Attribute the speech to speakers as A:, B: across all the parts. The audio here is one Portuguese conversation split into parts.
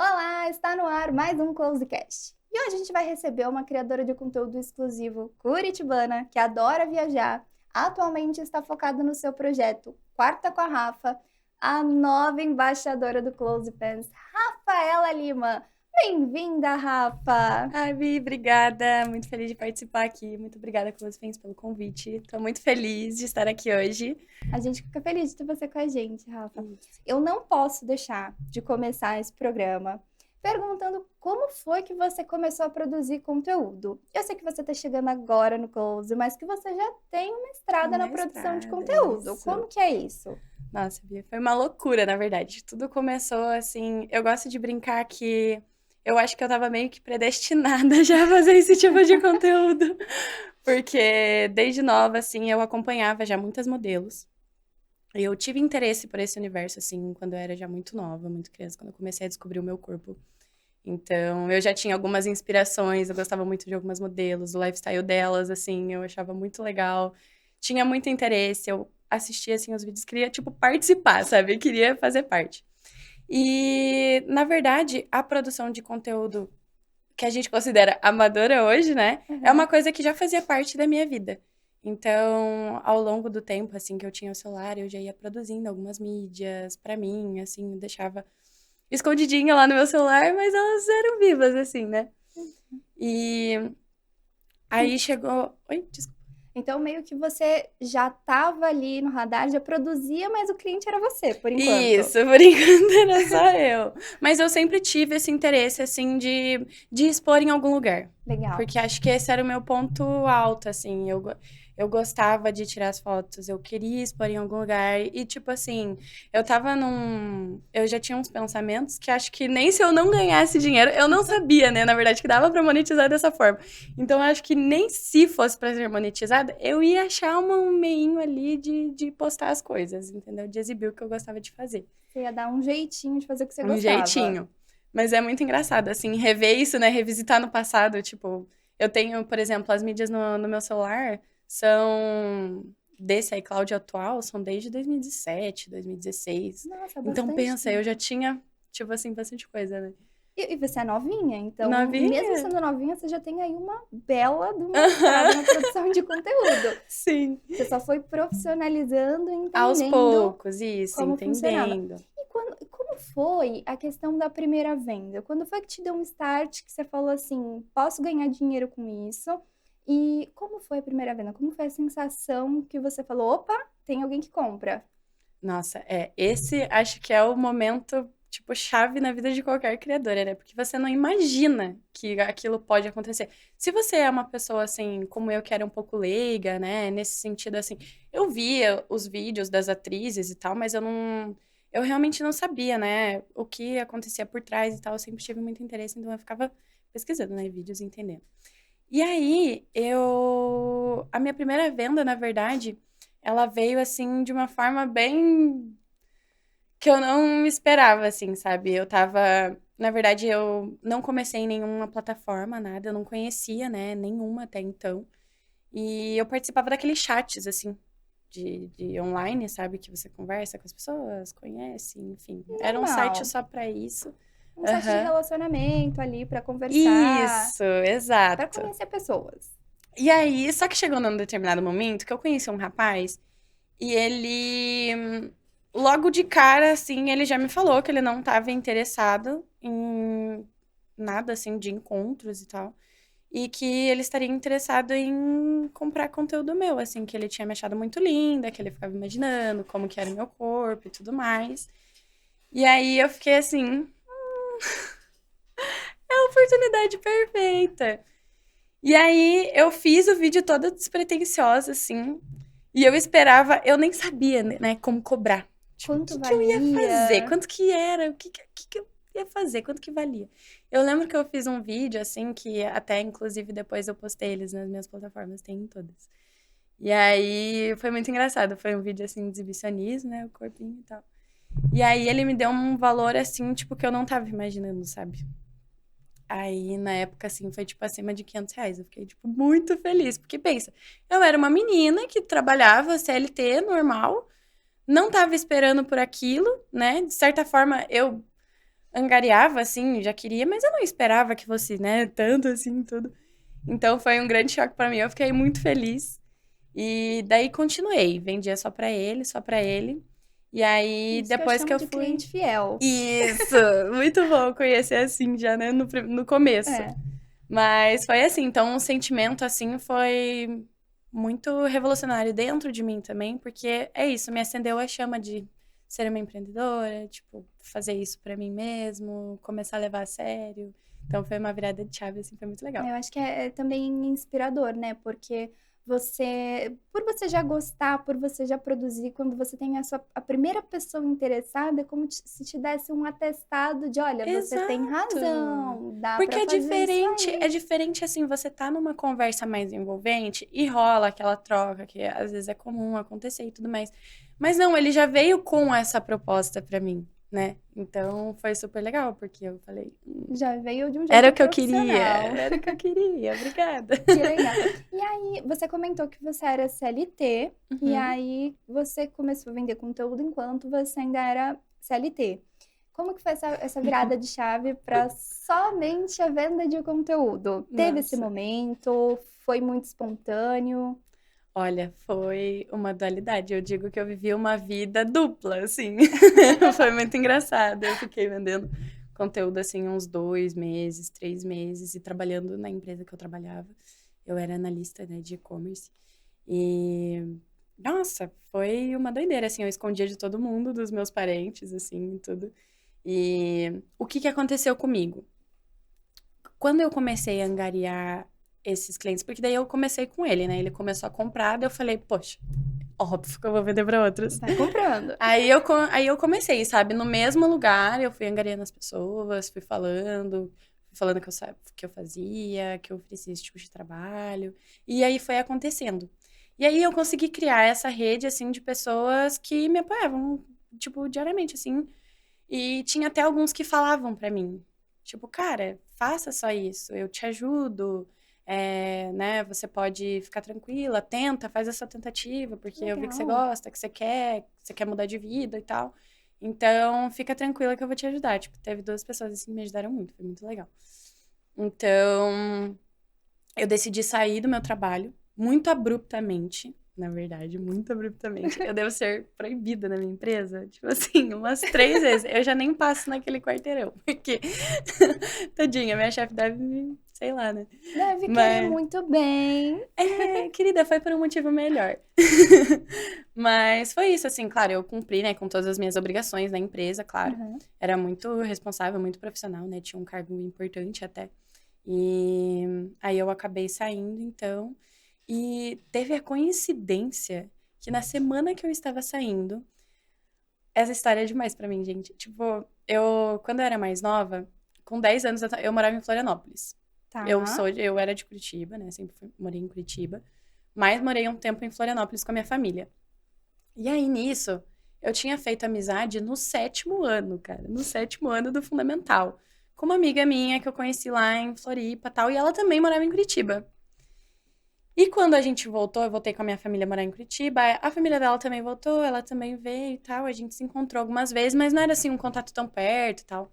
A: Olá, está no ar mais um Closecast. E hoje a gente vai receber uma criadora de conteúdo exclusivo curitibana que adora viajar. Atualmente está focada no seu projeto Quarta com a Rafa, a nova embaixadora do Close Pens, Rafaela Lima. Bem-vinda, Rafa!
B: Ai, Vi, obrigada. Muito feliz de participar aqui. Muito obrigada, Closefins, pelo convite. Estou muito feliz de estar aqui hoje.
A: A gente fica feliz de ter você com a gente, Rafa. Eu não posso deixar de começar esse programa perguntando como foi que você começou a produzir conteúdo. Eu sei que você está chegando agora no Close, mas que você já tem uma estrada na
B: Uma
A: produção de
B: estrada,
A: conteúdo.
B: isso.
A: Como que é isso?
B: Nossa, Bia, foi uma loucura, na verdade. Tudo começou assim. Eu gosto de brincar que eu acho que eu tava meio que predestinada já a fazer esse tipo de conteúdo. Porque desde nova, assim, eu acompanhava já muitas modelos. E eu tive interesse por esse universo, assim, quando eu era já muito nova, muito criança, quando eu comecei a descobrir o meu corpo. Então, eu já tinha algumas inspirações, eu gostava muito de algumas modelos, o lifestyle delas, assim, eu achava muito legal. Tinha muito interesse, eu assistia, assim, os vídeos, queria, tipo, participar, sabe? Queria fazer parte. E, na verdade, a produção de conteúdo que a gente considera amadora hoje, né? É uma
A: Uhum.
B: coisa que já fazia parte da minha vida. Então, ao longo do tempo, assim, que eu tinha o celular, eu já ia produzindo algumas mídias pra mim, assim, eu deixava escondidinha lá no meu celular, mas elas eram vivas, assim, né? E aí chegou. Oi, desculpa.
A: Então, meio que você já estava ali no radar, já produzia, mas o cliente era você, por enquanto.
B: Isso, por enquanto era só eu. Mas eu sempre tive esse interesse, assim, de expor em algum lugar.
A: Legal.
B: Porque acho que esse era o meu ponto alto, assim. Eu gostava de tirar as fotos, eu queria expor em algum lugar. E, tipo assim, eu tava num. Eu já tinha uns pensamentos que acho que nem se eu não ganhasse dinheiro, eu não sabia, né? Na verdade, que dava pra monetizar dessa forma. Então, acho que nem se fosse pra ser monetizada, eu ia achar um meinho ali de postar as coisas, entendeu? De exibir o que eu gostava de fazer.
A: Você ia dar um jeitinho de fazer o que você
B: Um
A: gostava.
B: jeitinho. Mas é muito engraçado, assim, rever isso, né? Revisitar no passado. Tipo, eu tenho, por exemplo, as mídias no meu celular são desse iCloud atual, são desde 2017, 2016.
A: Nossa, há
B: Então,
A: bastante
B: pensa, eu
A: tempo.
B: já tinha, tipo assim, bastante coisa, né?
A: E você é novinha, então, mesmo
B: Novinha?
A: sendo novinha, você já tem aí uma bela de uma estrada na produção de conteúdo.
B: Sim.
A: Você só foi profissionalizando e
B: Aos
A: entendendo
B: poucos, isso,
A: como funcionava.
B: entendendo.
A: E como foi a questão da primeira venda? Quando foi que te deu um start que você falou assim, posso ganhar dinheiro com isso? E como foi a primeira venda? Como foi a sensação que você falou, opa, tem alguém que compra?
B: Nossa, esse acho que é o momento, tipo, chave na vida de qualquer criadora, né? Porque você não imagina que aquilo pode acontecer. Se você é uma pessoa, assim, como eu, que era um pouco leiga, né? Nesse sentido, assim, eu via os vídeos das atrizes e tal, mas eu realmente não sabia, né? O que acontecia por trás e tal. Eu sempre tive muito interesse, então eu ficava pesquisando, né? Vídeos e entendendo. E aí, a minha primeira venda, na verdade, ela veio assim de uma forma bem que eu não esperava, assim, sabe? Na verdade, eu não comecei em nenhuma plataforma, nada, eu não conhecia, né, nenhuma até então. E eu participava daqueles chats, assim, de online, sabe? Que você conversa com as pessoas, conhece, enfim. Era um site
A: Normal.
B: só pra isso.
A: Um site de
B: Aham.
A: relacionamento ali para conversar,
B: Isso,
A: para
B: exato.
A: conhecer pessoas.
B: E aí, só que chegou num determinado momento que eu conheci um rapaz e ele, logo de cara, assim, ele já me falou que ele não estava interessado em nada, assim, de encontros e tal. E que ele estaria interessado em comprar conteúdo meu, assim, que ele tinha me achado muito linda, que ele ficava imaginando como que era o meu corpo e tudo mais. E aí eu fiquei assim, é a oportunidade perfeita. E aí eu fiz o vídeo toda despretensiosa, assim. E eu esperava, eu nem sabia, né, como cobrar. Tipo, o
A: Quanto
B: que que eu ia fazer?
A: valia?
B: Quanto que era? O que que eu ia fazer? Quanto que valia? Eu lembro que eu fiz um vídeo, assim, que até, inclusive, depois eu postei eles nas minhas plataformas, tem em todas. E aí foi muito engraçado. Foi um vídeo, assim, de exibicionismo, né, o corpinho e tal. E aí ele me deu um valor, assim, tipo, que eu não tava imaginando, sabe? Aí, na época, assim, foi, tipo, acima de R$ 500. Eu fiquei, tipo, muito feliz. Porque, pensa, eu era uma menina que trabalhava CLT, normal, não tava esperando por aquilo, né? De certa forma, eu angariava, assim, já queria, mas eu não esperava que fosse, né, tanto assim, tudo. Então foi um grande choque pra mim, eu fiquei muito feliz. E daí continuei, vendia só pra ele, só pra ele. E aí,
A: Isso que eu
B: depois que
A: chamo
B: eu
A: de
B: fui...
A: cliente fiel.
B: Isso! Muito bom conhecer assim já, né, no começo.
A: É.
B: Mas foi assim, então o sentimento assim foi muito revolucionário dentro de mim também, porque é isso, me acendeu a chama de ser uma empreendedora, tipo, fazer isso pra mim mesmo, começar a levar a sério. Então foi uma virada de chave, assim, foi muito legal.
A: Eu acho que é também inspirador, né? Porque por você já gostar, por você já produzir, quando você tem a primeira pessoa interessada, é como se te desse um atestado de, olha, você tem
B: Exato!
A: razão, dá
B: Porque
A: pra fazer isso
B: é
A: aí.
B: diferente assim, você tá numa conversa mais envolvente e rola aquela troca que às vezes é comum acontecer e tudo mais. Mas não, ele já veio com essa proposta pra mim, né? Então foi super legal, porque eu falei,
A: Já veio de um
B: era
A: jeito
B: o que eu queria,
A: profissional.
B: era o que eu queria, obrigada.
A: Que legal. E aí, você comentou que você era CLT, e
B: Uhum.
A: aí você começou a vender conteúdo enquanto você ainda era CLT. Como que foi essa virada de chave para somente a venda de conteúdo? Teve esse
B: Nossa.
A: momento? Foi muito espontâneo?
B: Olha, foi uma dualidade. Eu digo que eu vivi uma vida dupla, assim. Foi muito engraçado. Eu fiquei vendendo conteúdo, assim, uns 2 meses, 3 meses, e trabalhando na empresa que eu trabalhava. Eu era analista, né, de e-commerce. E, nossa, foi uma doideira, assim. Eu escondia de todo mundo, dos meus parentes, assim, e tudo. E o que que aconteceu comigo? Quando eu comecei a angariar esses clientes, porque daí eu comecei com ele, né? Ele começou a comprar, daí eu falei, poxa, óbvio que eu vou vender para outros.
A: Vai comprando.
B: Aí eu comecei, sabe? No mesmo lugar, eu fui angariando as pessoas, fui falando que eu, que eu fazia, que eu oferecia esse tipo de trabalho. E aí foi acontecendo. E aí eu consegui criar essa rede, assim, de pessoas que me apoiavam, tipo, diariamente, assim. E tinha até alguns que falavam pra mim, tipo, cara, faça só isso, eu te ajudo, né? Você pode ficar tranquila, tenta, faz essa tentativa,
A: Que
B: porque eu vi que você
A: legal.
B: gosta, que você quer mudar de vida e tal. Então, fica tranquila que eu vou te ajudar. Tipo, teve 2 pessoas assim que me ajudaram muito, foi muito legal. Então, eu decidi sair do meu trabalho muito abruptamente, na verdade, muito abruptamente. Eu devo ser proibida na minha empresa, tipo assim, umas 3 vezes. Eu já nem passo naquele quarteirão, porque, tadinha, minha chefe deve me, sei lá, né?
A: Deve querer
B: Mas,
A: muito bem.
B: querida, foi por um motivo melhor. Mas foi isso, assim, claro, eu cumpri, né, com todas as minhas obrigações na empresa, claro.
A: Aham.
B: Era muito responsável, muito profissional, né? Tinha um cargo importante até. E aí eu acabei saindo, então. E teve a coincidência que na semana que eu estava saindo, essa história é demais pra mim, gente. Tipo, quando eu era mais nova, com 10 anos, eu morava em Florianópolis.
A: Tá.
B: Eu era de Curitiba, né? Sempre morei em Curitiba. Mas morei um tempo em Florianópolis com a minha família. E aí, nisso, eu tinha feito amizade no 7º ano, cara. No 7º ano do Fundamental. Com uma amiga minha que eu conheci lá em Floripa e tal. E ela também morava em Curitiba. E quando a gente voltou, eu voltei com a minha família a morar em Curitiba. A família dela também voltou, ela também veio e tal. A gente se encontrou algumas vezes, mas não era assim um contato tão perto e tal.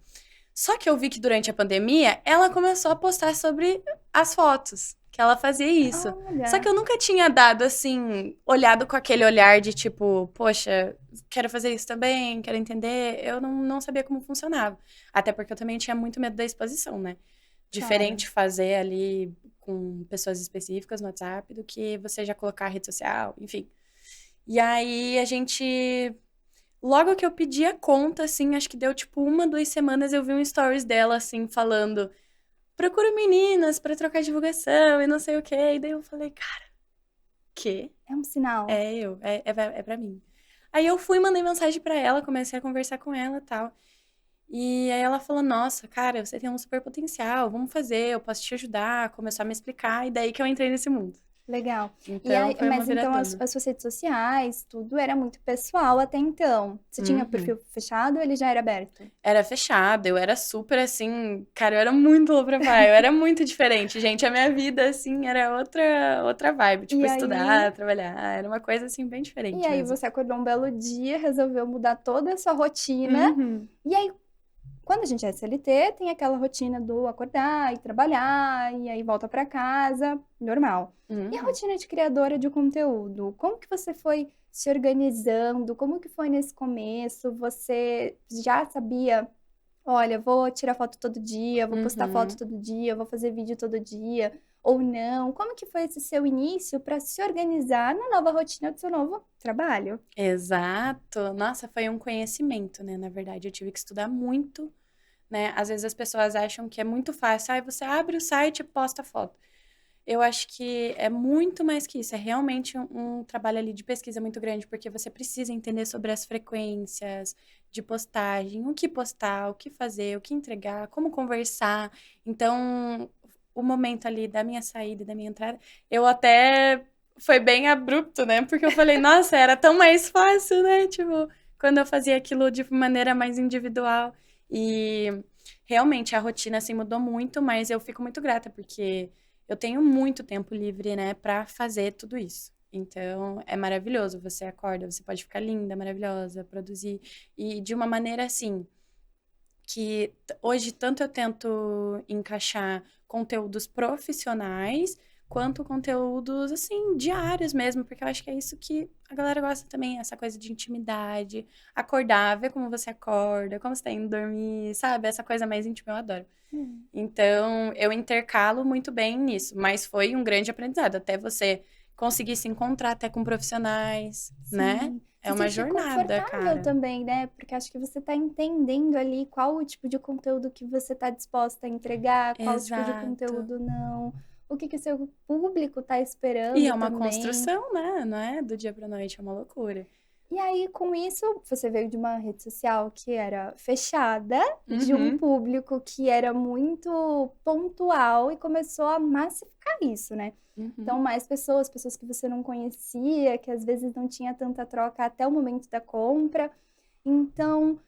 B: Só que eu vi que durante a pandemia, ela começou a postar sobre as fotos, que ela fazia isso. Só que
A: Olha.
B: eu nunca tinha dado assim, olhado com aquele olhar de tipo, poxa, quero fazer isso também, quero entender. Eu não sabia como funcionava. Até porque eu também tinha muito medo da exposição, né?
A: Claro.
B: Diferente fazer ali com pessoas específicas no WhatsApp do que você já colocar a rede social, enfim. E aí a gente. Logo que eu pedi a conta, assim, acho que deu tipo 1, 2 semanas, eu vi um stories dela, assim, falando: procuro meninas pra trocar divulgação e não sei o quê. E daí eu falei, cara, quê?
A: É um sinal.
B: É pra mim. Aí eu fui, mandei mensagem pra ela, comecei a conversar com ela e tal. E aí ela falou, nossa, cara, você tem um super potencial, vamos fazer, eu posso te ajudar, começou a me explicar, e daí que eu entrei nesse mundo.
A: Legal. E
B: Então
A: aí,
B: foi uma
A: mas então
B: viradona.
A: as suas redes sociais, tudo era muito pessoal até então. Você tinha
B: Uhum.
A: perfil fechado ou ele já era aberto?
B: Era fechado, eu era super assim, cara, eu era muito low profile, eu era muito diferente, gente. A minha vida, assim, era outra vibe, tipo,
A: E aí,
B: estudar, trabalhar, era uma coisa, assim, bem
A: e
B: diferente
A: aí
B: mesmo.
A: você acordou um belo dia, resolveu mudar toda a sua rotina.
B: Uhum.
A: E aí, quando quando a gente é CLT, tem aquela rotina do acordar e trabalhar, e aí volta pra casa, normal. E a
B: Uhum.
A: rotina de criadora de conteúdo? Como que você foi se organizando? Como que foi nesse começo? Você já sabia, olha, vou tirar foto todo dia, vou postar foto
B: Uhum.
A: todo dia, vou fazer vídeo todo dia, ou não? Como que foi esse seu início para se organizar na nova rotina do seu novo trabalho?
B: Exato. Nossa, foi um conhecimento, né, na verdade, eu tive que estudar muito, né, às vezes as pessoas acham que é muito fácil, aí você abre o site e posta foto. Eu acho que é muito mais que isso, é realmente um trabalho ali de pesquisa muito grande, porque você precisa entender sobre as frequências de postagem, o que postar, o que fazer, o que entregar, como conversar. Então, o momento ali da minha saída e da minha entrada, eu até foi bem abrupto, né? Porque eu falei, nossa, era tão mais fácil, né? Tipo, quando eu fazia aquilo de maneira mais individual. E realmente a rotina assim mudou muito, mas eu fico muito grata porque eu tenho muito tempo livre, né, pra fazer tudo isso. Então, é maravilhoso. Você acorda, você pode ficar linda, maravilhosa, produzir. E de uma maneira assim, que hoje tanto eu tento encaixar conteúdos profissionais, quanto conteúdos, assim, diários mesmo, porque eu acho que é isso que a galera gosta também, essa coisa de intimidade, acordar, ver como você acorda, como você tá indo dormir, sabe? Essa coisa mais íntima eu adoro.
A: Hum.
B: Então, eu intercalo muito bem nisso, mas foi um grande aprendizado, até você conseguir se encontrar até com profissionais, né?
A: Sim,
B: É
A: se
B: uma
A: sentir
B: jornada,
A: confortável
B: cara.
A: também, né? Porque acho que você está entendendo ali qual o tipo de conteúdo que você está disposta a entregar, qual tipo de
B: Exato.
A: conteúdo não, o que que o seu público está
B: E é
A: esperando
B: uma
A: também.
B: construção, né? Não é do dia pra noite, é uma loucura.
A: E aí, com isso, você veio de uma rede social que era fechada, de um
B: Uhum,
A: público que era muito pontual e começou a massificar isso, né? Então,
B: uhum.
A: mais pessoas, pessoas que você não conhecia, que às vezes não tinha tanta troca até o momento da compra. Então,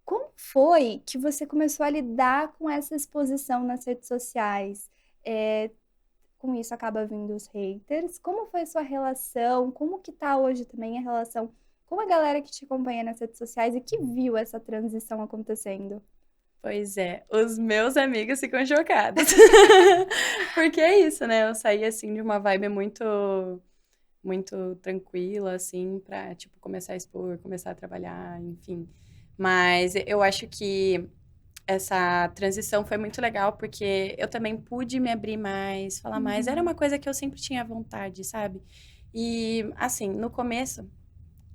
A: como foi que você começou a lidar com essa exposição nas redes sociais? Com isso acaba vindo os haters. Como foi a sua relação? Como que tá hoje também a relação com a galera que te acompanha nas redes sociais e que viu essa transição acontecendo?
B: Pois é, os meus amigos ficam chocados. Porque é isso, né? Eu saí assim de uma vibe muito tranquila, assim, pra, tipo, começar a expor, começar a trabalhar, enfim. Mas eu acho que essa transição foi muito legal, porque eu também pude me abrir mais, falar mais. Era
A: Uhum.
B: uma coisa que eu sempre tinha vontade, sabe? E, assim, no começo,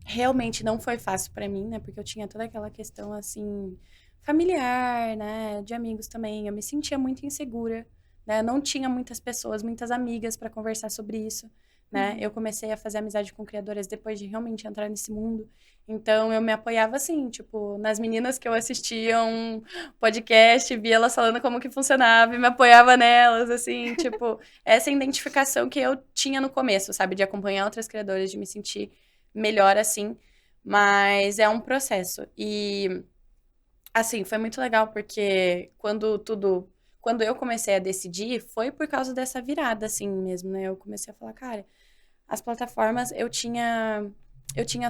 B: realmente não foi fácil pra mim, né? Porque eu tinha toda aquela questão, assim, familiar, né? De amigos também. Eu me sentia muito insegura, né? Não tinha muitas pessoas, muitas amigas pra conversar sobre isso, né? Eu
A: Uhum.
B: comecei a fazer amizade com criadoras depois de realmente entrar nesse mundo. Então, eu me apoiava, assim, tipo, nas meninas que eu assistia um podcast, via elas falando como que funcionava e me apoiava nelas, assim, tipo, essa identificação que eu tinha no começo, sabe? De acompanhar outras criadoras, de me sentir melhor assim, mas é um processo. E assim, foi muito legal porque quando eu comecei a decidir, foi por causa dessa virada assim mesmo, né? Eu comecei a falar, cara, as plataformas eu tinha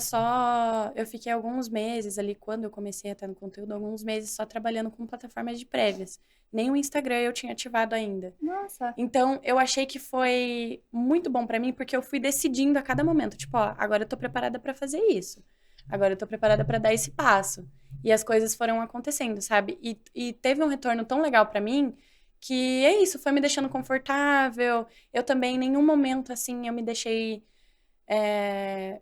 B: só, eu fiquei alguns meses ali quando eu comecei a estar no conteúdo, alguns meses só trabalhando com plataformas de prévias. Nem o Instagram eu tinha ativado ainda.
A: Nossa,
B: Então, eu achei que foi muito bom pra mim, porque eu fui decidindo a cada momento, tipo, ó, agora eu tô preparada pra fazer isso. Agora eu tô preparada pra dar esse passo. E as coisas foram acontecendo, sabe? E teve um retorno tão legal pra mim que é isso, foi me deixando confortável. Eu também, em nenhum momento, assim, eu me deixei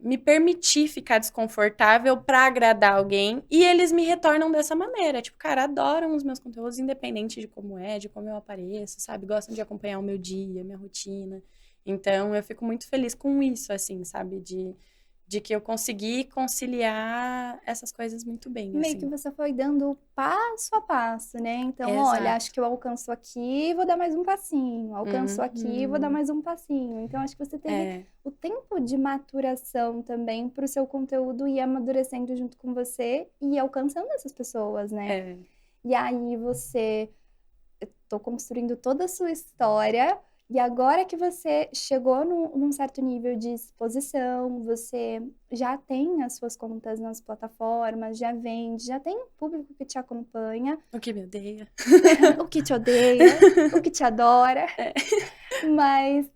B: me permitir ficar desconfortável pra agradar alguém e eles me retornam dessa maneira. Tipo, cara, adoram os meus conteúdos, independente de como é, de como eu apareço, sabe? Gostam de acompanhar o meu dia, minha rotina. Então, eu fico muito feliz com isso, assim, sabe? De que eu consegui conciliar essas coisas muito bem,
A: meio que
B: assim.
A: você foi dando passo a passo, né? Então, olha, acho
B: Exato.
A: que eu alcanço aqui, vou dar mais um passinho. Alcanço aqui, vou dar
B: Uhum.
A: mais um passinho. Então, acho que você teve
B: É,
A: o tempo de maturação também para o seu conteúdo ir amadurecendo junto com você e alcançando essas pessoas, né?
B: é.
A: E aí você tô construindo toda a sua história E agora que você chegou num certo nível de exposição, você já tem as suas contas nas plataformas, já vende, já tem um público que te acompanha,
B: O que me odeia.
A: o que te odeia, o que te adora,
B: É.
A: mas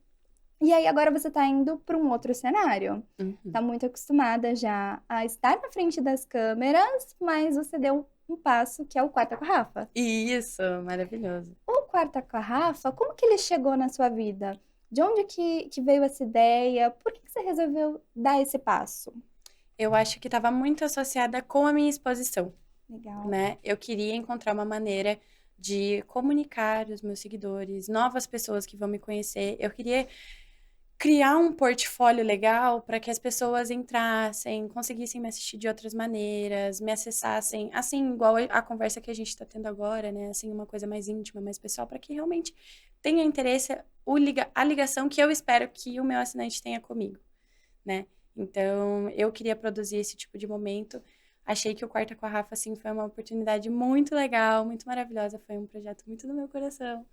A: e aí agora você tá indo para um outro cenário.
B: Uhum.
A: Tá muito acostumada já a estar na frente das câmeras, mas você deu um passo que é o Quarta com a Rafa.
B: Isso, maravilhoso.
A: O Quarta com a Rafa, como que ele chegou na sua vida? De onde que veio essa ideia? Por que você resolveu dar esse passo?
B: Eu acho que estava muito associada com a minha exposição,
A: Legal.
B: né? Eu queria encontrar uma maneira de comunicar os meus seguidores, novas pessoas que vão me conhecer. Eu queria criar um portfólio legal para que as pessoas entrassem, conseguissem me assistir de outras maneiras, me acessassem, assim, igual a conversa que a gente está tendo agora, né? Assim, uma coisa mais íntima, mais pessoal, para que realmente tenha interesse a ligação que eu espero que o meu assinante tenha comigo, né? Então, eu queria produzir esse tipo de momento. Achei que o Quarta com a Rafa, assim, foi uma oportunidade muito legal, muito maravilhosa. Foi um projeto muito do meu coração.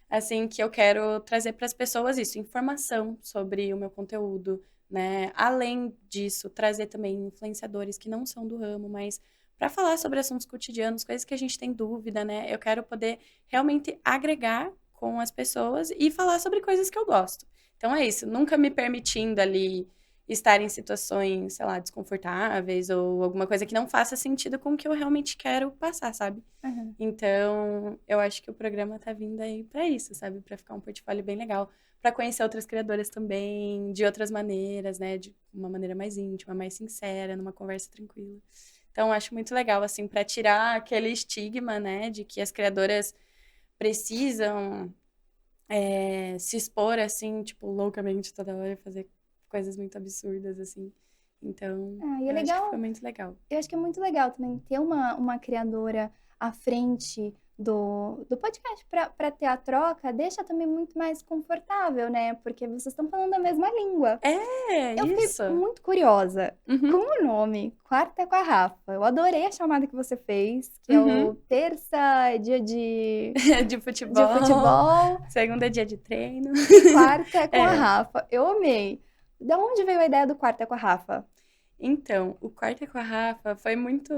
B: Assim, que eu quero trazer para as pessoas isso, informação sobre o meu conteúdo, né? Além disso, trazer também influenciadores que não são do ramo, mas para falar sobre assuntos cotidianos, coisas que a gente tem dúvida, né? Eu quero poder realmente agregar com as pessoas e falar sobre coisas que eu gosto. Então é isso, nunca me permitindo ali estar em situações, sei lá, desconfortáveis ou alguma coisa que não faça sentido com o que eu realmente quero passar, sabe?
A: Uhum.
B: Então, eu acho que o programa tá vindo aí pra isso, sabe? Pra ficar um portfólio bem legal, pra conhecer outras criadoras também, de outras maneiras, né? De uma maneira mais íntima, mais sincera, numa conversa tranquila. Então, eu acho muito legal, assim, pra tirar aquele estigma, né? De que as criadoras precisam se expor, assim, tipo, loucamente toda hora, fazer coisas muito absurdas, assim. Então,
A: Ah, e é
B: eu acho que foi
A: legal.
B: muito legal.
A: Eu acho que é muito legal também ter uma criadora à frente do podcast para ter a troca, deixa também muito mais confortável, né? Porque vocês estão falando a mesma língua.
B: É,
A: Eu fiquei
B: isso.
A: muito curiosa com
B: Uhum,
A: o nome Quarta com a Rafa. Eu adorei a chamada que você fez, que é o
B: uhum.
A: terça é dia de,
B: De
A: de
B: futebol.
A: futebol
B: Segunda é dia de treino.
A: e quarta é com a
B: É.
A: Rafa. Eu amei. Da onde veio a ideia do Quarta com a Rafa?
B: Então, o Quarta com a Rafa foi muito.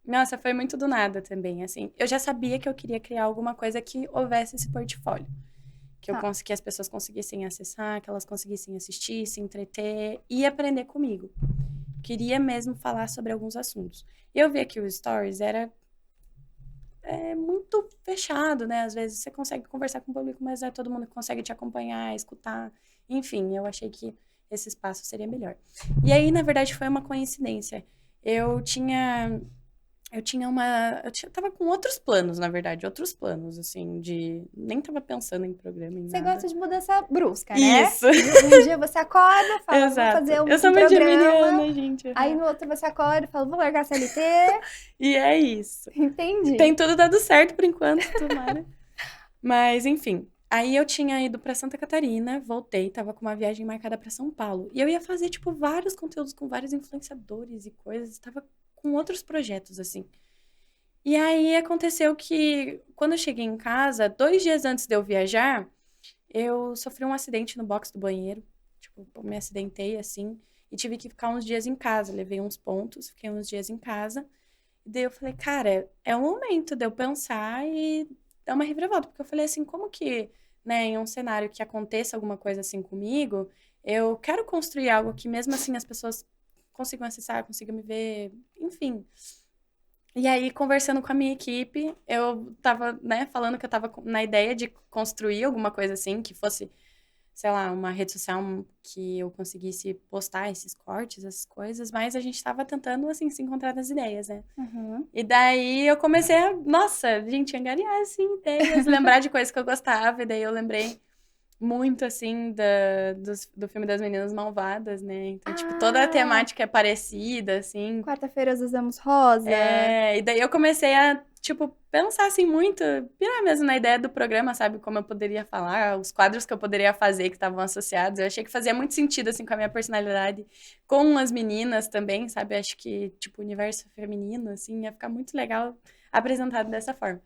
B: Nossa, foi muito do nada também, assim. Eu já sabia que eu queria criar alguma coisa que houvesse esse portfólio.
A: Tá.
B: Que as pessoas conseguissem acessar, que elas conseguissem assistir, se entreter e aprender comigo. Queria mesmo falar sobre alguns assuntos. E eu vi que o Stories era muito fechado, né? Às vezes você consegue conversar com o público, mas é todo mundo que consegue te acompanhar, escutar. Enfim, eu achei que esse espaço seria melhor. E aí, na verdade, foi uma coincidência. Eu tinha. Eu tava com outros planos, na verdade, outros planos, assim, de. Nem tava pensando em programa, em
A: Você
B: nada.
A: gosta de mudança brusca, né?
B: Isso,
A: Um dia você acorda, fala, vou
B: exato.
A: fazer
B: Eu
A: um,
B: sou
A: um
B: uma
A: programa.
B: geminiana, gente.
A: Aí
B: Uhum.
A: no outro você acorda e fala, vou largar a CLT.
B: E é isso.
A: Entendi.
B: Tem tudo dado certo por enquanto, tomara. Mas, enfim. Aí eu tinha ido pra Santa Catarina, voltei, tava com uma viagem marcada pra São Paulo. E eu ia fazer, tipo, vários conteúdos com vários influenciadores e coisas. Tava com outros projetos, assim. E aí aconteceu que, quando eu cheguei em casa, 2 dias antes de eu viajar, eu sofri um acidente no box do banheiro. Tipo, eu me acidentei, assim, e tive que ficar uns dias em casa. Levei uns pontos, fiquei uns dias em casa. E daí eu falei, cara, é o momento de eu pensar e dar uma reviravolta. Porque eu falei assim, como que, né, em um cenário que aconteça alguma coisa assim comigo, eu quero construir algo que mesmo assim as pessoas consigam acessar, consigam me ver, enfim. E aí, conversando com a minha equipe, eu tava, né, falando que eu tava na ideia de construir alguma coisa assim, que fosse, sei lá, uma rede social que eu conseguisse postar esses cortes, essas coisas, mas a gente tava tentando, assim, se encontrar nas ideias, né?
A: Uhum.
B: E daí eu comecei a, nossa, gente, angariar, assim, ideias, lembrar de coisas que eu gostava, e daí eu lembrei muito, assim, do filme das Meninas Malvadas, né? Então, tipo, toda a
A: Ah,
B: temática é parecida, assim.
A: quarta-feira usamos rosa.
B: E daí eu comecei a, tipo, pensar, assim, muito, pirar mesmo na ideia do programa, sabe? Como eu poderia falar, os quadros que eu poderia fazer que estavam associados. Eu achei que fazia muito sentido, assim, com a minha personalidade, com as meninas também, sabe? Acho que, tipo, o universo feminino, assim, ia ficar muito legal apresentado dessa forma.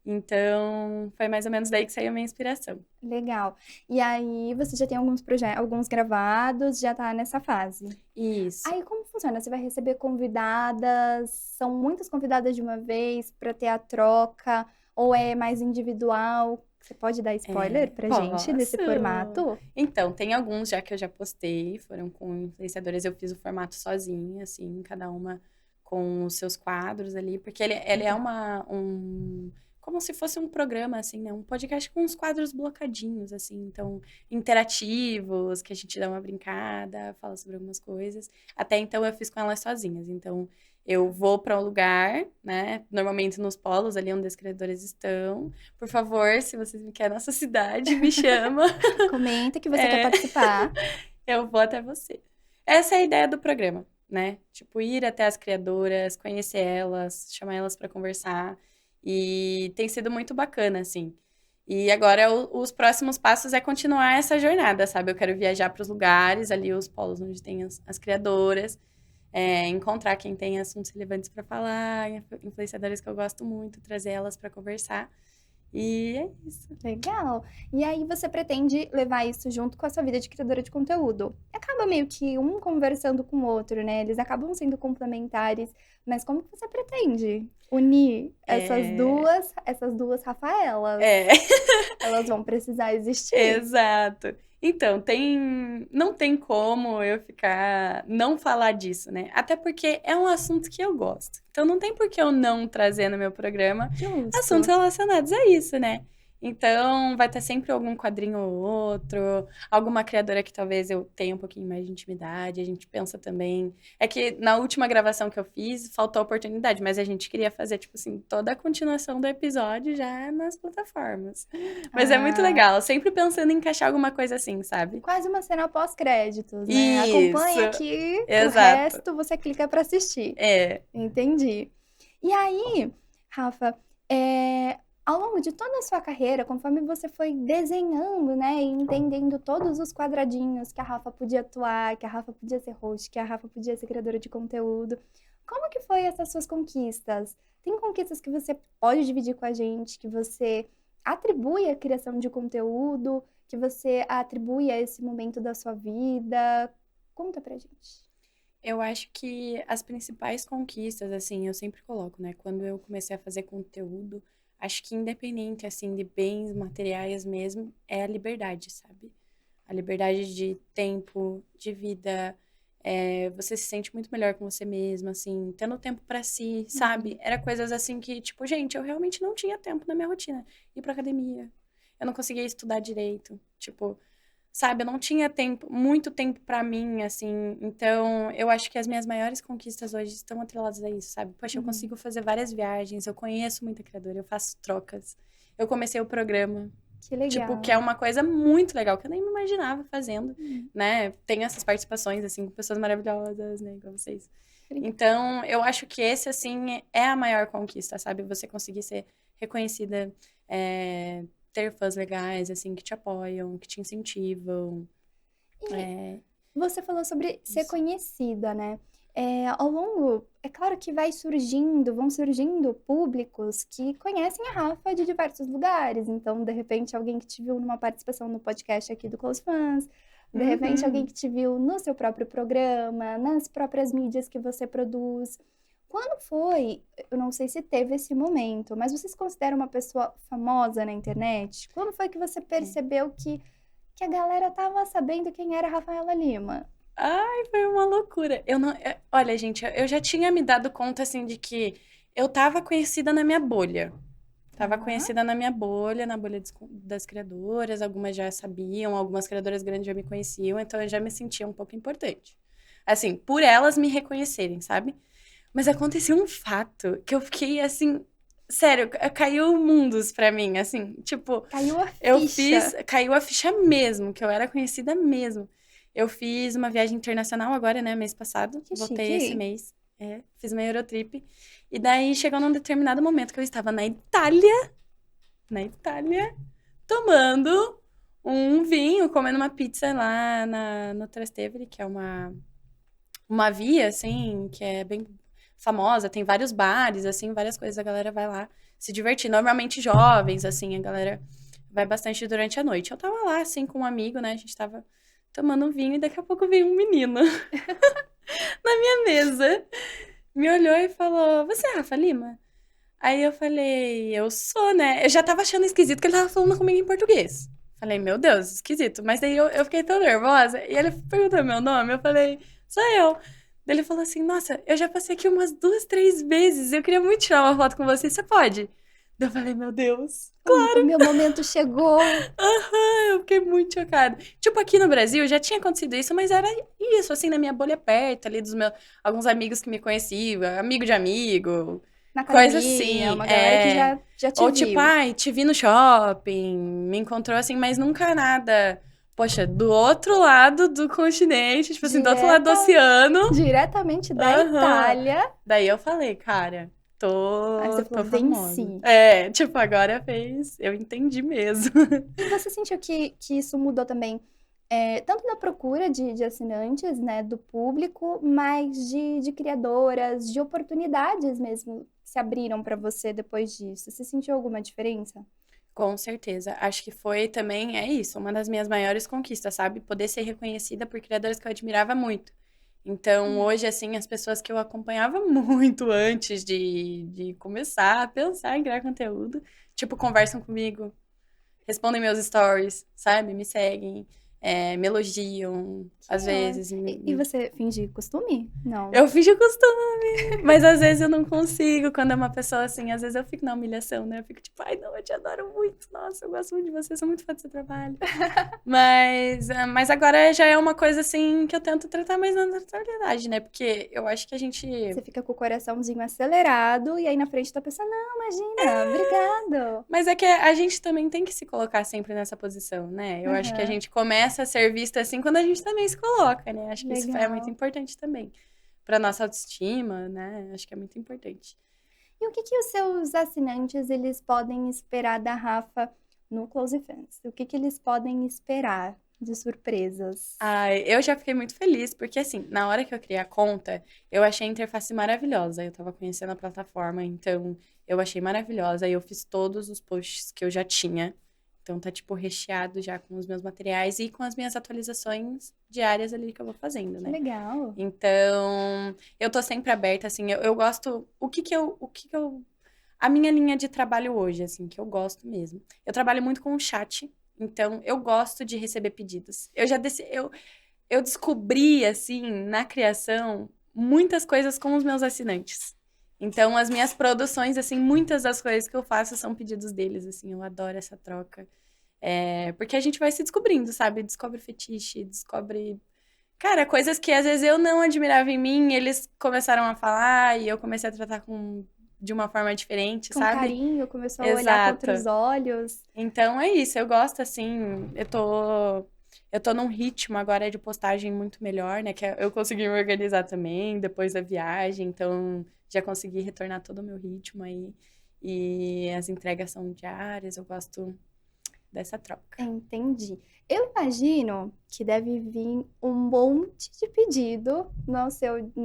B: Então, foi mais ou menos daí que saiu a minha inspiração.
A: Legal. E aí você já tem alguns projetos, alguns gravados, já tá nessa fase.
B: Isso.
A: Aí como funciona? Você vai receber convidadas? São muitas convidadas de uma vez para ter a troca? Ou é mais individual? Você pode dar spoiler pra gente desse
B: Posso.
A: formato?
B: Então, tem alguns já que eu já postei, foram com influenciadoras, eu fiz o formato sozinha, assim, cada uma com os seus quadros ali, porque ele é como se fosse um programa, assim, né? Um podcast com uns quadros blocadinhos, assim, então, interativos, que a gente dá uma brincada, fala sobre algumas coisas. Até então eu fiz com elas sozinhas, então eu vou para um lugar, né? Normalmente nos polos, ali onde as criadoras estão. Por favor, se vocês me querem na nossa cidade, me chama.
A: Comenta que você quer participar.
B: Eu vou até você. Essa é a ideia do programa, né? Tipo, ir até as criadoras, conhecer elas, chamar elas para conversar. E tem sido muito bacana, assim. E agora os próximos passos é continuar essa jornada, sabe? Eu quero viajar para os lugares, ali os polos onde tem as criadoras, encontrar quem tem assuntos relevantes para falar, influenciadoras que eu gosto muito, trazer elas para conversar. E é isso.
A: Legal. E aí você pretende levar isso junto com a sua vida de criadora de conteúdo. Acaba meio que um conversando com o outro, né? Eles acabam sendo complementares, mas como que você pretende unir essas duas Rafaelas? Elas vão precisar existir.
B: Exato. Então, não tem como eu não falar disso, né? Até porque é um assunto que eu gosto. Então, não tem por que eu não trazer no meu programa
A: Justo.
B: assuntos relacionados a isso, né? Então, vai ter sempre algum quadrinho ou outro, alguma criadora que talvez eu tenha um pouquinho mais de intimidade, a gente pensa também. É que na última gravação que eu fiz, faltou oportunidade, mas a gente queria fazer, tipo assim, toda a continuação do episódio já nas plataformas. Mas é muito legal, sempre pensando em encaixar alguma coisa assim, sabe?
A: Quase uma cena pós-créditos, né? Acompanha aqui, o resto você clica pra assistir. Entendi. E aí, Rafa, ao longo de toda a sua carreira, conforme você foi desenhando, né, e entendendo todos os quadradinhos que a Rafa podia atuar, que a Rafa podia ser host, que a Rafa podia ser criadora de conteúdo, como que foi essas suas conquistas? Tem conquistas que você pode dividir com a gente, que você atribui à criação de conteúdo, que você atribui a esse momento da sua vida? Conta pra gente.
B: Eu acho que as principais conquistas, assim, eu sempre coloco, né? Quando eu comecei a fazer conteúdo, acho que independente, assim, de bens materiais mesmo, é a liberdade, sabe? A liberdade de tempo, de vida, você se sente muito melhor com você mesma, assim, tendo tempo pra si, sabe? Era coisas assim que, tipo, gente, eu realmente não tinha tempo na minha rotina. Ir pra academia, eu não conseguia estudar direito, tipo, sabe? Eu não tinha muito tempo pra mim, assim. Então, eu acho que as minhas maiores conquistas hoje estão atreladas a isso, sabe? Poxa, eu consigo fazer várias viagens, eu conheço muita criadora, eu faço trocas. Eu comecei o programa,
A: Que legal.
B: tipo, que é uma coisa muito legal, que eu nem me imaginava fazendo, né? Tenho essas participações, assim, com pessoas maravilhosas, né? Igual vocês. Então, eu acho que esse, assim, é a maior conquista, sabe? Você conseguir ser reconhecida, ter fãs legais, assim, que te apoiam, que te incentivam.
A: Você falou sobre ser conhecida, né? Ao longo, é claro que vão surgindo públicos que conhecem a Rafa de diversos lugares. Então, de repente, alguém que te viu numa participação no podcast aqui do Close Fans, de repente, alguém que te viu no seu próprio programa, nas próprias mídias que você produz. Quando foi, eu não sei se teve esse momento, mas você se considera uma pessoa famosa na internet? Quando foi que você percebeu que a galera tava sabendo quem era a Rafaela Lima?
B: Ai, foi uma loucura. Olha, gente, eu já tinha me dado conta, assim, de que eu tava conhecida na minha bolha. Tava conhecida na minha bolha, na bolha das criadoras. Algumas já sabiam, algumas criadoras grandes já me conheciam, então eu já me sentia um pouco importante. Assim, por elas me reconhecerem, sabe? Mas aconteceu um fato que eu fiquei, assim, sério, caiu mundos pra mim, assim, tipo...
A: Caiu a ficha.
B: Caiu a ficha mesmo, que eu era conhecida mesmo. Eu fiz uma viagem internacional agora, né, mês passado.
A: Que
B: Voltei
A: chique.
B: esse mês. Fiz uma Eurotrip. E daí chegou num determinado momento que eu estava na Itália, tomando um vinho, comendo uma pizza lá no Trastevere, que é uma via, assim, que é bem famosa, tem vários bares, assim, várias coisas, a galera vai lá se divertir. Normalmente jovens, assim, a galera vai bastante durante a noite. Eu tava lá, assim, com um amigo, né? A gente tava tomando um vinho e daqui a pouco veio um menino na minha mesa. Me olhou e falou, você é Rafa Lima? Aí eu falei, eu sou, né? Eu já tava achando esquisito que ele tava falando comigo em português. Falei, meu Deus, esquisito. Mas daí eu fiquei tão nervosa. E ele perguntou meu nome, eu falei, sou eu. Daí ele falou assim, nossa, eu já passei aqui umas 2, 3 vezes. Eu queria muito tirar uma foto com você, você pode? Daí eu falei, meu Deus.
A: O meu momento chegou.
B: Aham, eu fiquei muito chocada. Tipo, aqui no Brasil já tinha acontecido isso, mas era isso, assim, na minha bolha perto, ali dos meus, alguns amigos que me conheciam, amigo de amigo,
A: Na
B: coisa
A: academia,
B: assim.
A: uma galera que já te
B: Ou tipo,
A: viu.
B: ai, te vi no shopping, me encontrou assim, mas nunca nada. Poxa, do outro lado do continente, tipo assim, do outro lado do oceano.
A: Diretamente da
B: Aham.
A: Itália.
B: Daí eu falei, cara,
A: Aí você
B: tô
A: falou,
B: famosa.
A: venci.
B: É, tipo, agora fez, eu entendi mesmo.
A: E você sentiu que isso mudou também, tanto da procura de assinantes, né, do público, mas de criadoras, de oportunidades mesmo que se abriram para você depois disso? Você sentiu alguma diferença?
B: Com certeza. Acho que foi também, é isso, uma das minhas maiores conquistas, sabe? Poder ser reconhecida por criadores que eu admirava muito. Então, hoje, assim, as pessoas que eu acompanhava muito antes de começar a pensar em criar conteúdo, tipo, conversam comigo, respondem meus stories, sabe? Me seguem, me elogiam, às
A: Que ótimo.
B: vezes.
A: E você finge costume? Não.
B: Eu fingi costume, mas às vezes eu não consigo. Quando é uma pessoa assim, às vezes eu fico na humilhação, né? Eu fico tipo, ai, não, eu te adoro muito. Nossa, eu gosto muito de você, sou muito fã do seu trabalho. Mas agora já é uma coisa assim que eu tento tratar mais na naturalidade, né? Porque eu acho que a gente.
A: Você fica com o coraçãozinho acelerado e aí na frente tá pensando, não, imagina, obrigado.
B: Mas é que a gente também tem que se colocar sempre nessa posição, né? Eu acho que a
A: Aham.
B: gente começa a ser vista assim quando a gente também se coloca, né? Acho que isso é muito
A: Legal.
B: importante também. Pra nossa autoestima, né? Acho que é muito importante.
A: E o que os seus assinantes eles podem esperar da Rafa no Close Friends? O que eles podem esperar de surpresas?
B: Ai, eu já fiquei muito feliz, porque assim, na hora que eu criei a conta, eu achei a interface maravilhosa. Eu tava conhecendo a plataforma, então eu achei maravilhosa. E eu fiz todos os posts que eu já tinha. Então tá, tipo, recheado já com os meus materiais e com as minhas atualizações diárias ali que eu vou fazendo,
A: Que
B: né?
A: legal.
B: Então, eu tô sempre aberta, assim, eu gosto. A minha linha de trabalho hoje, assim, que eu gosto mesmo. Eu trabalho muito com o chat, então eu gosto de receber pedidos. Eu descobri, assim, na criação, muitas coisas com os meus assinantes. Então, as minhas produções, assim, muitas das coisas que eu faço são pedidos deles, assim, eu adoro essa troca. Porque a gente vai se descobrindo, sabe? Descobre fetiche, descobre. Cara, coisas que às vezes eu não admirava em mim, eles começaram a falar e eu comecei a tratar de uma forma diferente,
A: Com
B: sabe?
A: carinho, começou a olhar com
B: Exato.
A: outros olhos.
B: Então é isso, eu gosto assim, eu tô num ritmo agora de postagem muito melhor, né? Eu consegui me organizar também depois da viagem, então já consegui retornar todo o meu ritmo aí. E as entregas são diárias, eu gosto dessa troca.
A: Entendi. Eu imagino que deve vir um monte de pedido no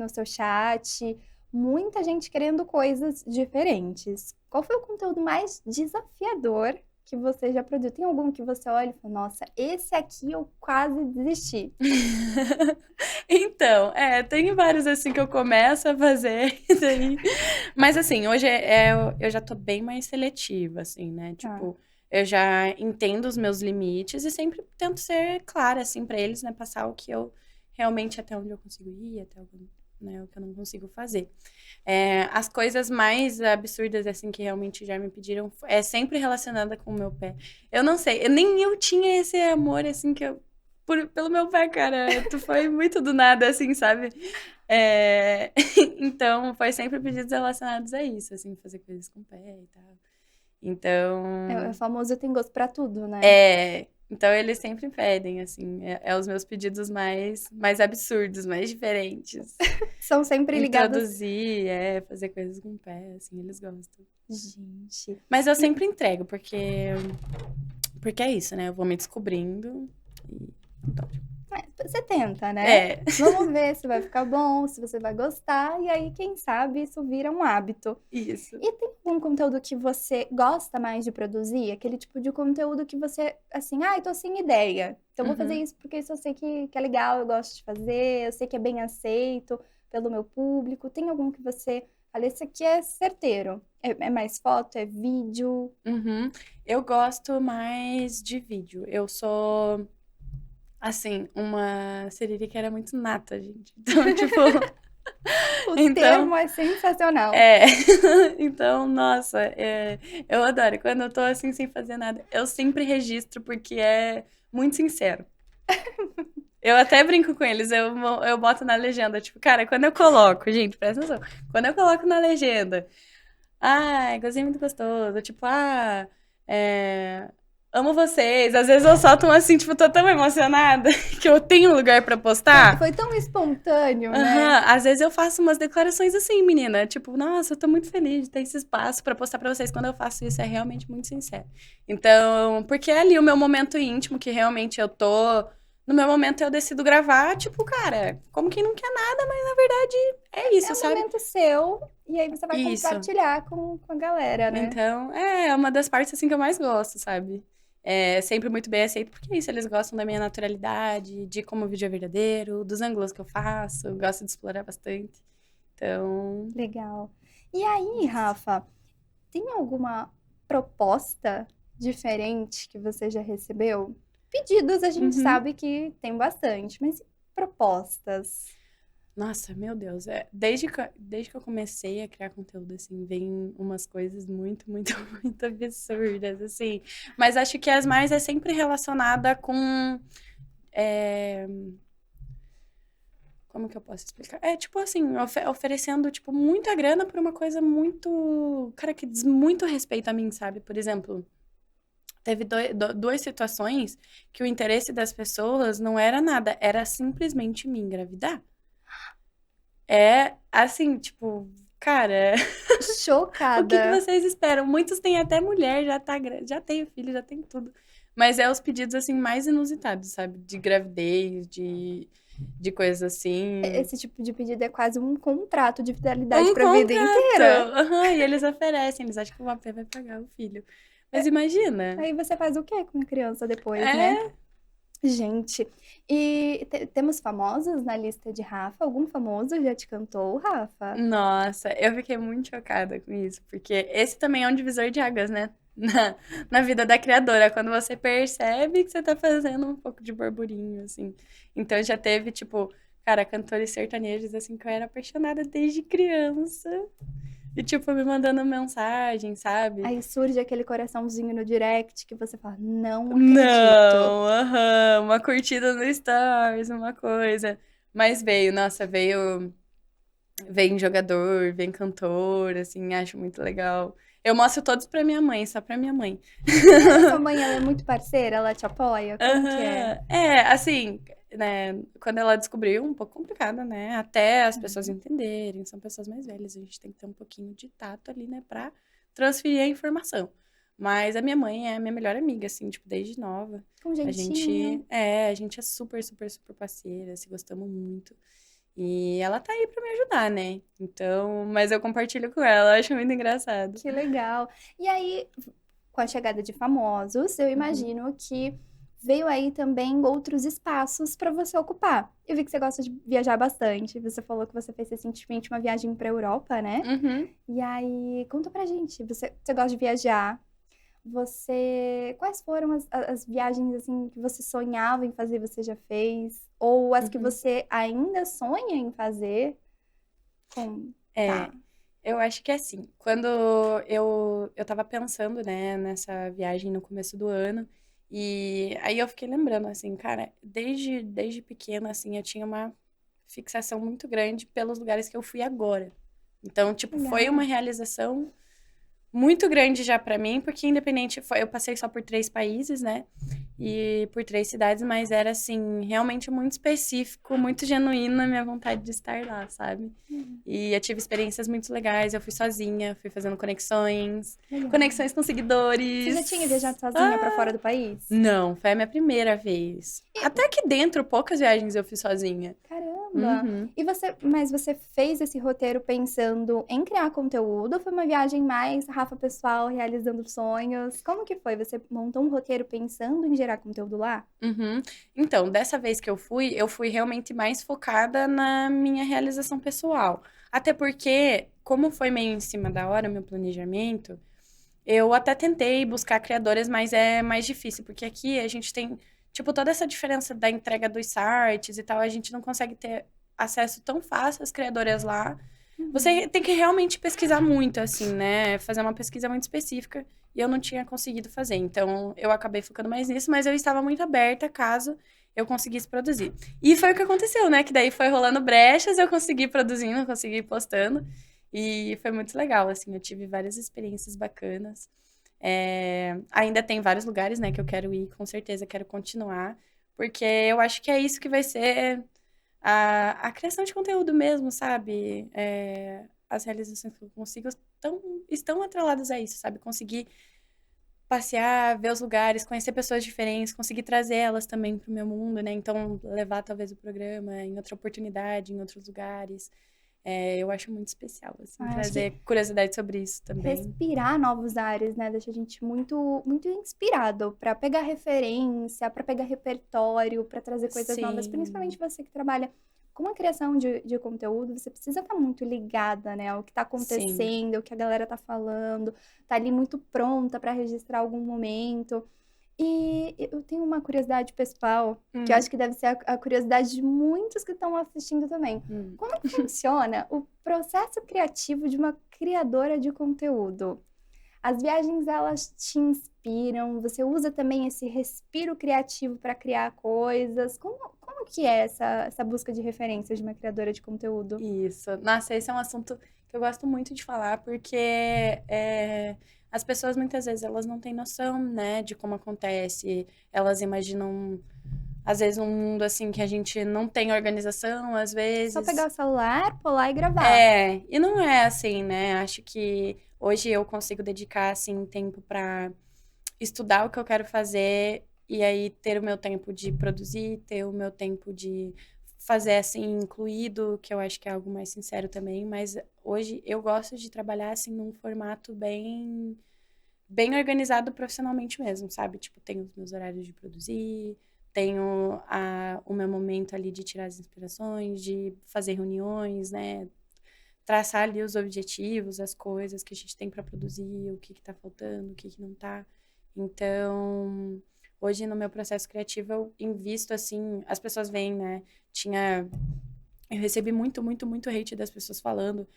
A: seu chat, muita gente querendo coisas diferentes. Qual foi o conteúdo mais desafiador que você já produziu? Tem algum que você olha e fala, nossa, esse aqui eu quase desisti.
B: Então, tem vários assim que eu começo a fazer, e daí. Mas assim, hoje eu já tô bem mais seletiva, assim, né?
A: Tá.
B: Tipo, eu já entendo os meus limites e sempre tento ser clara, assim, pra eles, né? Passar o que eu realmente até onde eu consigo ir, até né, o que eu não consigo fazer. As coisas mais absurdas, assim, que realmente já me pediram, é sempre relacionada com o meu pé. Eu não sei, nem eu tinha esse amor, assim, pelo meu pé, cara. Tu foi muito do nada, assim, sabe? Então, foi sempre pedidos relacionados a isso, assim, fazer coisas com o pé e tal.
A: É o
B: Então,
A: famoso tem gosto pra tudo, né?
B: então eles sempre pedem, assim, os meus pedidos mais absurdos, mais diferentes.
A: São sempre ligados.
B: Introduzir, fazer coisas com o pé, assim, eles gostam.
A: Gente.
B: Mas eu sempre entrego, porque é isso, né? Eu vou me descobrindo e adoro.
A: Você tenta, né?
B: É,
A: Vamos ver se vai ficar bom, se você vai gostar, e aí, quem sabe, isso vira um hábito.
B: isso.
A: E tem algum conteúdo que você gosta mais de produzir? Aquele tipo de conteúdo que você, assim, ai, tô sem ideia. Então, vou fazer
B: Uhum.
A: isso porque isso eu sei que é legal, eu gosto de fazer, eu sei que é bem aceito pelo meu público. Tem algum que você fala, esse aqui é certeiro? É mais foto, é vídeo?
B: Uhum. Eu gosto mais de vídeo. Eu sou, assim, uma siririqueira muito nata, gente. Então, tipo,
A: O
B: então,
A: termo é sensacional.
B: é. Então, nossa, eu adoro. Quando eu tô assim, sem fazer nada, eu sempre registro porque é muito sincero. Eu até brinco com eles, eu boto na legenda, tipo, cara, quando eu coloco, gente, presta atenção, quando eu coloco na legenda, ai, cozinha muito gostoso, tipo, é, amo vocês, às vezes eu solto um assim, tipo, tô tão emocionada que eu tenho um lugar pra postar.
A: Foi tão espontâneo, né?
B: Aham, às vezes eu faço umas declarações assim, menina, tipo, nossa, eu tô muito feliz de ter esse espaço pra postar pra vocês. Quando eu faço isso, é realmente muito sincero. Então, porque é ali o meu momento íntimo, que realmente eu tô. No meu momento eu decido gravar, tipo, cara, como quem não quer nada, mas na verdade é
A: É
B: isso,
A: um
B: sabe?
A: momento seu, e aí você vai
B: Isso.
A: compartilhar com a galera, né?
B: Então, é uma das partes assim que eu mais gosto, sabe? É sempre muito bem aceito, porque é isso, eles gostam da minha naturalidade, de como o vídeo é verdadeiro, dos ângulos que eu faço, gosto de explorar bastante. Então,
A: Legal. E aí,
B: isso.
A: Rafa, tem alguma proposta diferente que você já recebeu? Pedidos a gente
B: Uhum.
A: sabe que tem bastante, mas e propostas?
B: Nossa, meu Deus, desde que eu comecei a criar conteúdo, assim, vem umas coisas muito, muito, muito absurdas, assim. Mas acho que as mais é sempre relacionada com é, como que eu posso explicar? É tipo assim, oferecendo tipo muita grana por uma coisa muito, cara, que diz muito respeito a mim, sabe? Por exemplo, teve duas situações que o interesse das pessoas não era nada, era simplesmente me engravidar. É assim, tipo, cara, o que que
A: Chocada.
B: vocês esperam? Muitos têm até mulher, já tem filho, já tem tudo. Mas é os pedidos assim mais inusitados, sabe? De gravidez, de coisas assim.
A: Esse tipo de pedido é quase um contrato de fidelidade
B: Um
A: para a vida
B: contrato!
A: inteira.
B: Aham, e eles oferecem, eles acham que o AP vai pagar o filho. Mas imagina.
A: Aí você faz o quê com a criança depois, né?
B: É.
A: Gente, e temos famosos na lista de Rafa? Algum famoso já te cantou, Rafa?
B: Nossa, eu fiquei muito chocada com isso, porque esse também é um divisor de águas, né? Na vida da criadora, quando você percebe que você tá fazendo um pouco de burburinho, assim. Então já teve, tipo, cara, cantores sertanejos, assim, que eu era apaixonada desde criança. E, tipo, me mandando mensagem, sabe?
A: Aí surge aquele coraçãozinho no direct que você fala, não acredito.
B: Não, aham, uma curtida no Stories, uma coisa. Mas veio, nossa, vem jogador, vem cantor, assim, acho muito legal. Eu mostro todos pra minha mãe, só pra minha mãe.
A: Mas a sua mãe, ela é muito parceira? Ela te apoia? Como que é?
B: Aham. É, assim, né, quando ela descobriu, um pouco complicado, né? Até as pessoas
A: Uhum.
B: entenderem, são pessoas mais velhas, a gente tem que ter um pouquinho de tato ali, né, pra transferir a informação. Mas a minha mãe é a minha melhor amiga, assim, tipo, desde nova.
A: Com jeitinho.
B: A gente é super, super, super parceira, se gostamos muito. E ela tá aí pra me ajudar, né? Então, mas eu compartilho com ela, eu acho muito engraçado.
A: Que legal. E aí, com a chegada de famosos, eu
B: Uhum.
A: imagino que veio aí também outros espaços para você ocupar. Eu vi que você gosta de viajar bastante. Você falou que você fez recentemente uma viagem para Europa, né?
B: Uhum.
A: E aí, conta pra gente. Você gosta de viajar? Quais foram as viagens assim que você sonhava em fazer, e você já fez? Ou as que
B: Uhum.
A: você ainda sonha em fazer?
B: É,
A: Tá.
B: eu acho que é assim, quando eu tava pensando, né, nessa viagem no começo do ano, e aí eu fiquei lembrando, assim, cara, desde pequena, assim, eu tinha uma fixação muito grande pelos lugares que eu fui agora. Então, tipo, foi uma
A: Legal.
B: realização muito grande já pra mim, porque independente, eu passei só por 3 países, né? e por 3 cidades, mas era, assim, realmente muito específico, muito genuína a minha vontade de estar lá, sabe?
A: Hum,
B: E eu tive experiências muito legais, eu fui sozinha, fui fazendo
A: legal.
B: conexões com
A: Você já tinha
B: seguidores.
A: viajado sozinha pra
B: Ah!
A: fora do país?
B: Não, foi a minha primeira vez.
A: E-
B: Até que dentro, poucas viagens eu fiz sozinha.
A: Caramba!
B: Uhum.
A: Mas você fez esse roteiro pensando em criar conteúdo ou foi uma viagem mais Rafa pessoal, realizando sonhos? Como que foi? Você montou um roteiro pensando em gerar conteúdo lá?
B: Uhum. Então, dessa vez que eu fui realmente mais focada na minha realização pessoal. Até porque, como foi meio em cima da hora meu planejamento, eu até tentei buscar criadores, mas é mais difícil, porque aqui a gente tem, tipo, toda essa diferença da entrega dos sites e tal, a gente não consegue ter acesso tão fácil às criadoras lá.
A: Uhum.
B: Você tem que realmente pesquisar muito, assim, né? Fazer uma pesquisa muito específica. E eu não tinha conseguido fazer. Então, eu acabei focando mais nisso, mas eu estava muito aberta caso eu conseguisse produzir. E foi o que aconteceu, né? Que daí foi rolando brechas, eu consegui produzindo, consegui postando. E foi muito legal, assim. Eu tive várias experiências bacanas. Ainda tem vários lugares, né, que eu quero ir, com certeza quero continuar. Porque eu acho que é isso que vai ser a criação de conteúdo mesmo, sabe? As realizações que eu consigo estão atreladas a isso, sabe? Conseguir passear, ver os lugares, conhecer pessoas diferentes, conseguir trazer elas também para o meu mundo, né? Então, levar talvez o programa em outra oportunidade, em outros lugares. Eu acho muito especial, assim,
A: Ah, acho que
B: trazer curiosidade sobre isso também.
A: respirar novos ares, né? Deixa a gente muito, muito inspirado para pegar referência, para pegar repertório, para trazer coisas novas. Principalmente
B: Sim,
A: você que trabalha com a criação de conteúdo, você precisa estar muito ligada, né? Ao que está
B: sim.
A: acontecendo, o que a galera tá falando, tá ali muito pronta para registrar algum momento. E eu tenho uma curiosidade pessoal, que eu
B: Hum,
A: acho que deve ser a curiosidade de muitos que estão assistindo também.
B: hum.
A: Como que funciona o processo criativo de uma criadora de conteúdo? As viagens, elas te inspiram? Você usa também esse respiro criativo para criar coisas? Como que é essa busca de referências de uma criadora de conteúdo?
B: Isso. Nossa, esse é um assunto que eu gosto muito de falar, porque as pessoas muitas vezes elas não têm noção, né, de como acontece. Elas imaginam, às vezes, um mundo assim que a gente não tem organização, às
A: Só pegar
B: vezes.
A: o celular, pular e gravar.
B: E não é assim, né? Acho que hoje eu consigo dedicar assim tempo para estudar o que eu quero fazer e aí ter o meu tempo de produzir, ter o meu tempo de fazer assim incluído, que eu acho que é algo mais sincero também, mas hoje eu gosto de trabalhar assim num formato bem organizado profissionalmente mesmo, sabe? Tipo, tenho os meus horários de produzir, tenho o meu momento ali de tirar as inspirações, de fazer reuniões, né? Traçar ali os objetivos, as coisas que a gente tem para produzir, o que está faltando, o que, que não está. Então, hoje no meu processo criativo eu invisto assim, as pessoas veem, né? Tinha, eu recebi muito hate das pessoas falando,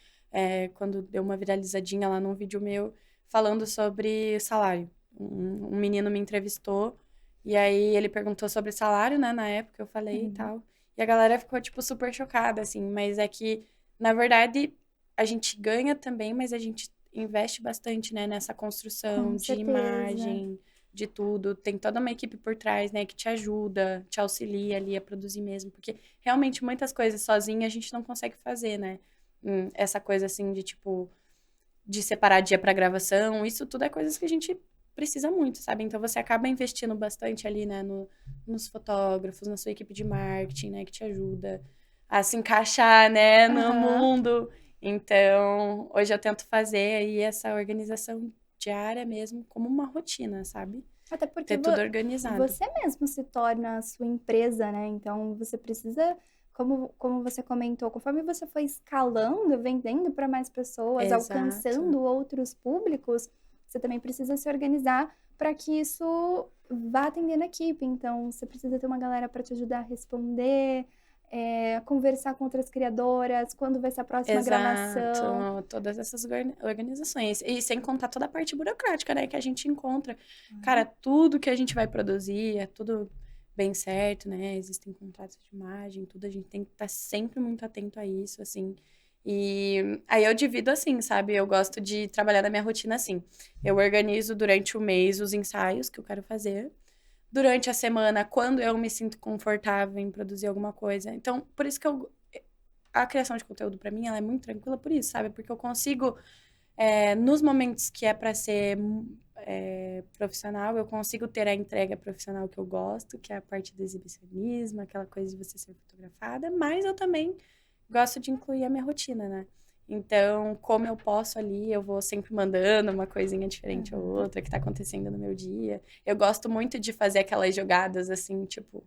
B: quando deu uma viralizadinha lá num vídeo meu, falando sobre salário. Um menino me entrevistou e aí ele perguntou sobre salário, né? Na época eu falei e
A: Uhum.
B: tal. E a galera ficou, tipo, super chocada, assim, mas é que na verdade, a gente ganha também, mas a gente investe bastante, né, nessa construção
A: Com
B: de
A: certeza.
B: imagem, de tudo. Tem toda uma equipe por trás, né, que te ajuda, te auxilia ali a produzir mesmo, porque realmente muitas coisas sozinha a gente não consegue fazer, né? Essa coisa assim de tipo de separar dia para gravação, isso tudo é coisas que a gente precisa muito, sabe? Então você acaba investindo bastante ali, né, nos fotógrafos, na sua equipe de marketing, né, que te ajuda a se encaixar, né, no
A: Aham.
B: mundo. Então, hoje eu tento fazer aí essa organização diária mesmo como uma rotina, sabe?
A: Até porque
B: Ter tudo organizado.
A: você mesmo se torna a sua empresa, né? Então você precisa, como você comentou, conforme você foi escalando, vendendo para mais pessoas,
B: Exato.
A: alcançando outros públicos, você também precisa se organizar para que isso vá atendendo a equipe. Então você precisa ter uma galera para te ajudar a responder, conversar com outras criadoras, quando vai ser a próxima
B: Exato,
A: gravação.
B: todas essas organizações. E sem contar toda a parte burocrática, né, que a gente encontra. Cara,
A: Uhum.
B: tudo que a gente vai produzir é tudo bem certo, né? Existem contratos de imagem, tudo, a gente tem que estar sempre muito atento a isso, assim. E aí eu divido assim, sabe? Eu gosto de trabalhar na minha rotina assim. Eu organizo durante o mês os ensaios que eu quero fazer. durante a semana, quando eu me sinto confortável em produzir alguma coisa. Então, por isso que a criação de conteúdo pra mim, ela é muito tranquila por isso, sabe? Porque eu consigo, nos momentos que é pra ser profissional, eu consigo ter a entrega profissional que eu gosto, que é a parte do exibicionismo, aquela coisa de você ser fotografada, mas eu também gosto de incluir a minha rotina, né? Então, como eu posso ali, eu vou sempre mandando uma coisinha diferente ou outra que tá acontecendo no meu dia. Eu gosto muito de fazer aquelas jogadas assim, tipo,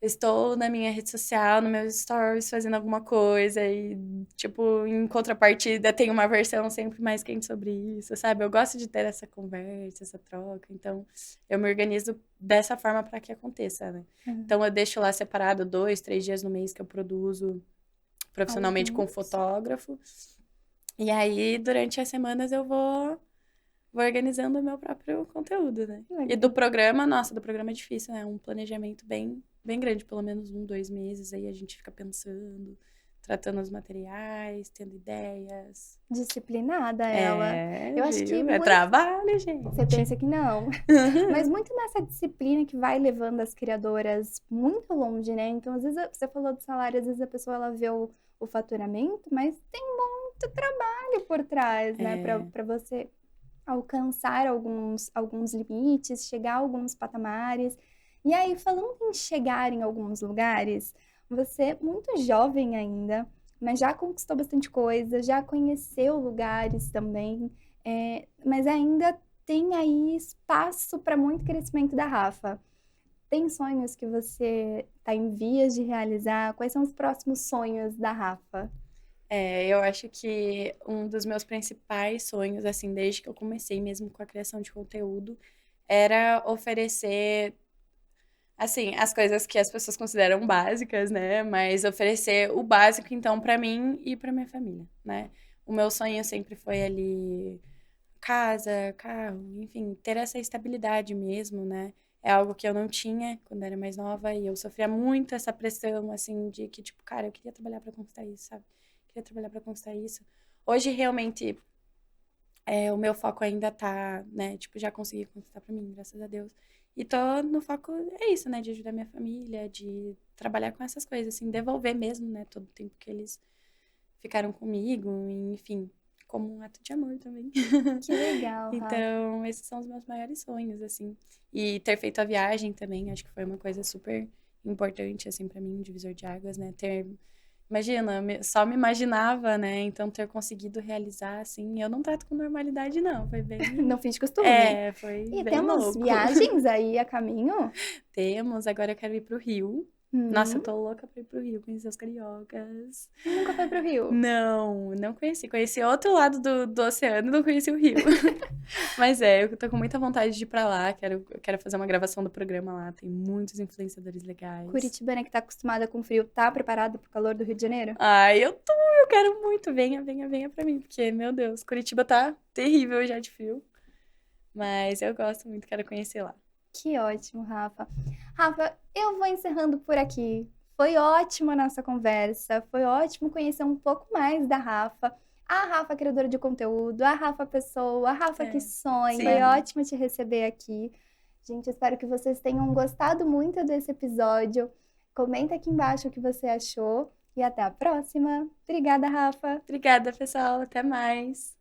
B: estou na minha rede social, nos meus stories, fazendo alguma coisa e, tipo, em contrapartida tem uma versão sempre mais quente sobre isso, sabe? Eu gosto de ter essa conversa, essa troca, então eu me organizo dessa forma para que aconteça, né? Então eu deixo lá separado 2, 3 dias no mês que eu produzo profissionalmente com fotógrafo. E aí, durante as semanas, eu vou organizando o meu próprio conteúdo, né? E do programa, nossa, do programa é difícil, né? Um planejamento bem grande, pelo menos 1, 2 meses. Aí a gente fica pensando, tratando os materiais, tendo ideias.
A: Disciplinada ela. Eu acho que
B: É trabalho, gente.
A: Você pensa que não. Mas muito nessa disciplina que vai levando as criadoras muito longe, né? Então, às vezes, você falou do salário, às vezes a pessoa ela vê o faturamento, mas tem muito trabalho por trás, né? Para você alcançar alguns limites, chegar a alguns patamares. E aí, falando em chegar em alguns lugares, você é muito jovem ainda, mas já conquistou bastante coisa, já conheceu lugares também, mas ainda tem aí espaço para muito crescimento da Rafa. Tem sonhos que você está em vias de realizar? Quais são os próximos sonhos da Rafa?
B: Eu acho que um dos meus principais sonhos, assim, desde que eu comecei mesmo com a criação de conteúdo, era oferecer, assim, as coisas que as pessoas consideram básicas, né? Mas oferecer o básico, então, pra mim e pra minha família, né? O meu sonho sempre foi ali casa, carro, enfim, ter essa estabilidade mesmo, né? É algo que eu não tinha quando era mais nova e eu sofria muito essa pressão, assim, de que, tipo, cara, eu queria trabalhar pra conquistar isso, sabe? Queria trabalhar pra conquistar isso. Hoje, realmente, o meu foco ainda tá, né? Tipo, já consegui conquistar pra mim, graças a Deus. E tô no foco, é isso, né? De ajudar minha família, de trabalhar com essas coisas, assim, devolver mesmo, né? Todo o tempo que eles ficaram comigo, enfim, como um ato de amor também.
A: Que legal, Rafa.
B: Então, esses são os meus maiores sonhos, assim. E ter feito a viagem também, acho que foi uma coisa super importante, assim, pra mim, um divisor de águas, né? Imagina, só me imaginava, né? Então, ter conseguido realizar, assim, eu não trato com normalidade, não. Foi bem...
A: Não fiz de costume.
B: Foi
A: E
B: bem
A: temos
B: louco.
A: viagens aí a caminho?
B: Temos, agora eu quero ir pro Rio. Nossa, eu tô louca pra ir pro Rio, conhecer os cariocas.
A: Nunca foi pro Rio?
B: Não conheci. Conheci outro lado do oceano e não conheci o Rio. Mas eu tô com muita vontade de ir pra lá. Quero fazer uma gravação do programa lá. Tem muitos influenciadores legais.
A: Curitibana que tá acostumada com frio, tá preparada pro calor do Rio de Janeiro?
B: Ai, eu quero muito. Venha pra mim. Porque, meu Deus, Curitiba tá terrível já de frio. Mas eu gosto muito, quero conhecer lá.
A: Que ótimo, Rafa. Rafa, eu vou encerrando por aqui. Foi ótima a nossa conversa, foi ótimo conhecer um pouco mais da Rafa. A Rafa, criadora de conteúdo, a Rafa pessoa, a Rafa que sonha.
B: Sim.
A: Foi ótimo te receber aqui. Gente, espero que vocês tenham gostado muito desse episódio. Comenta aqui embaixo o que você achou e até a próxima. Obrigada, Rafa.
B: Obrigada, pessoal. Até mais.